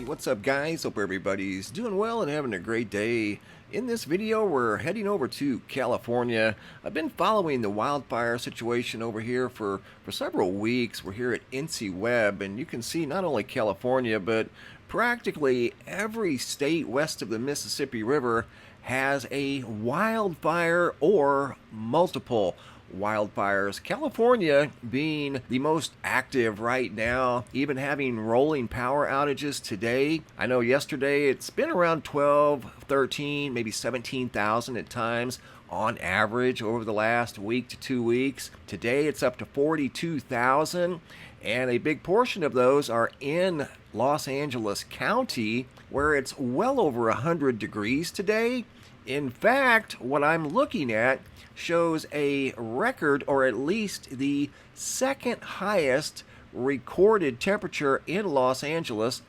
What's up, guys? Hope everybody's doing well and having a great day. In this video, we're heading over to California. I've been following the wildfire situation over here for several weeks. We're here at NC Web, and you can see not only California, but practically every state west of the Mississippi River has a wildfire or multiple wildfires. California being the most active right now, even having rolling power outages today. I know yesterday it's been around 12, 13, maybe 17,000 at times on average over the last week to 2 weeks. Today it's up to 42,000, and a big portion of those are in Los Angeles County, where it's well over 100 degrees today. In fact, what I'm looking at shows a record, or at least the second highest recorded temperature in Los Angeles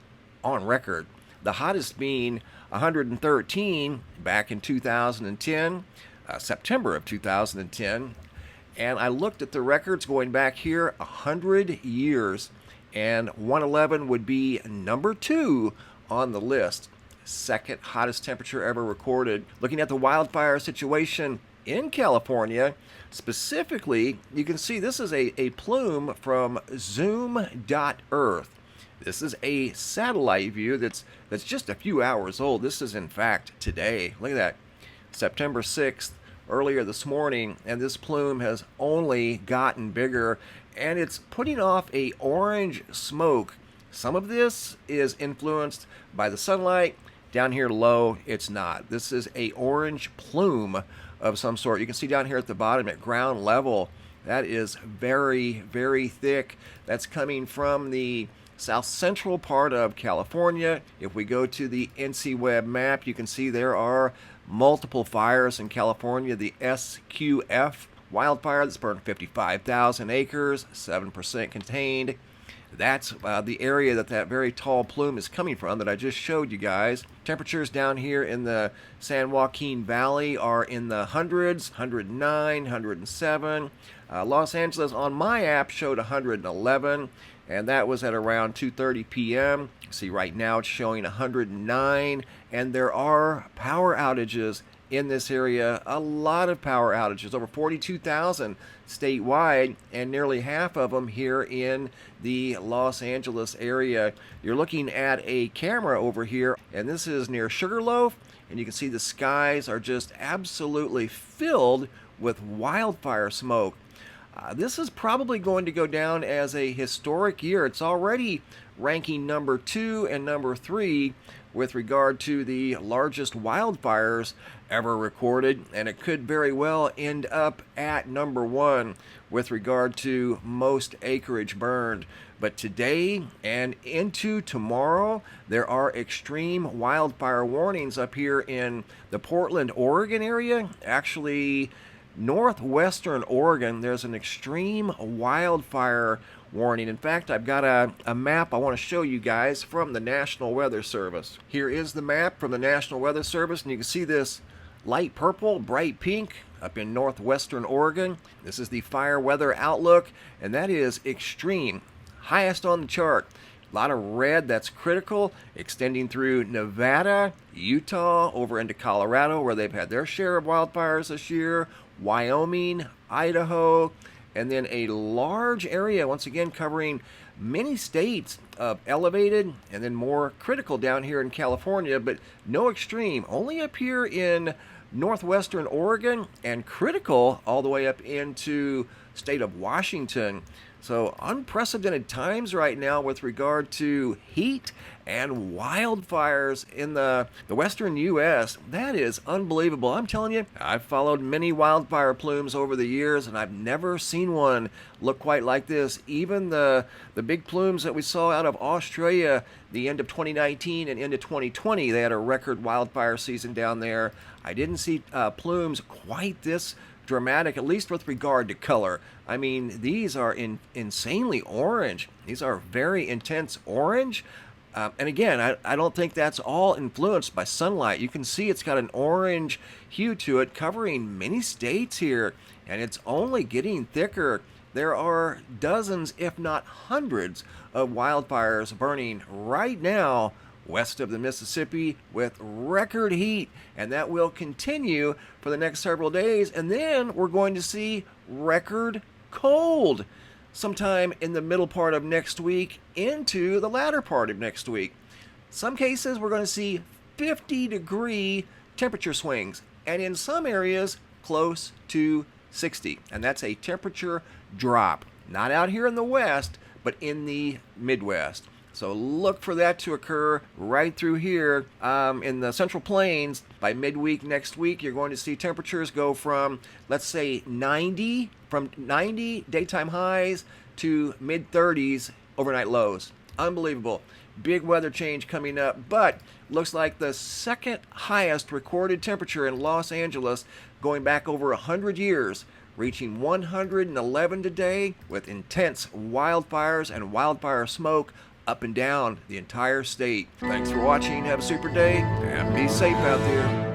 on record. The hottest being 113 back in 2010, September of 2010. And I looked at the records going back here 100 years, and 111 would be number 2 on the list. Second hottest temperature ever recorded. Looking at the wildfire situation in California, specifically, you can see this is a plume from zoom.earth. This is a satellite view that's just a few hours old. This is in fact today. Look at that. September 6th, earlier this morning, and this plume has only gotten bigger, and it's putting off a orange smoke. Some of this is influenced by the sunlight. Down here low, it's not. This is a orange plume of some sort. You can see down here at the bottom at ground level, that is very, very thick. That's coming from the south central part of California. If we go to the NC Web map, you can see there are multiple fires in California. The SQF wildfire that's burned 55,000 acres, 7% contained. That's the area that very tall plume is coming from that I just showed you guys. Temperatures down here in the San Joaquin Valley are in the hundreds, 109, 107. Los Angeles on my app showed 111, and that was at around 2:30 p.m. See, right now it's showing 109, and there are power outages in this area. A lot of power outages, over 42,000 statewide, and nearly half of them here in the Los Angeles area. You're looking at a camera over here, and this is near Sugarloaf, and you can see the skies are just absolutely filled with wildfire smoke. This is probably going to go down as a historic year. It's already ranking number 2 and number 3 with regard to the largest wildfires ever recorded, and it could very well end up at number 1 with regard to most acreage burned. But today and into tomorrow, there are extreme wildfire warnings up here in the Portland, Oregon area. Actually, northwestern Oregon, there's an extreme wildfire warning. In fact, I've got a map I want to show you guys from the National Weather Service. Here is the map from the National Weather Service, and you can see this light purple, bright pink up in northwestern Oregon. This is the fire weather outlook, and that is extreme, highest on the chart. A lot of red, that's critical, extending through Nevada, Utah, over into Colorado, where they've had their share of wildfires this year, Wyoming, Idaho, and then a large area, once again, covering many states of elevated and then more critical down here in California, but no extreme, only up here in northwestern Oregon, and critical all the way up into state of Washington. So unprecedented times right now with regard to heat and wildfires in the western U.S. That is unbelievable. I'm telling you, I've followed many wildfire plumes over the years, and I've never seen one look quite like this. Even the big plumes that we saw out of Australia the end of 2019 and into 2020, they had a record wildfire season down there. I didn't see plumes quite this dramatic, at least with regard to color. I mean, these are insanely orange. These are very intense orange. And again, I don't think that's all influenced by sunlight. You can see it's got an orange hue to it, covering many states here, and it's only getting thicker. There are dozens, if not hundreds, of wildfires burning right now west of the Mississippi with record heat, and that will continue for the next several days. And then we're going to see record cold sometime in the middle part of next week into the latter part of next week. Some cases we're going to see 50-degree temperature swings, and in some areas close to 60. And that's a temperature drop, not out here in the west, but in the Midwest. So look for that to occur right through here in the Central Plains. By midweek next week, you're going to see temperatures go from, let's say, 90 daytime highs to mid-30s overnight lows. Unbelievable. Big weather change coming up, but looks like the second highest recorded temperature in Los Angeles going back over 100 years, reaching 111 today with intense wildfires and wildfire smoke up and down the entire state. Thanks for watching. Have a super day and be safe out there.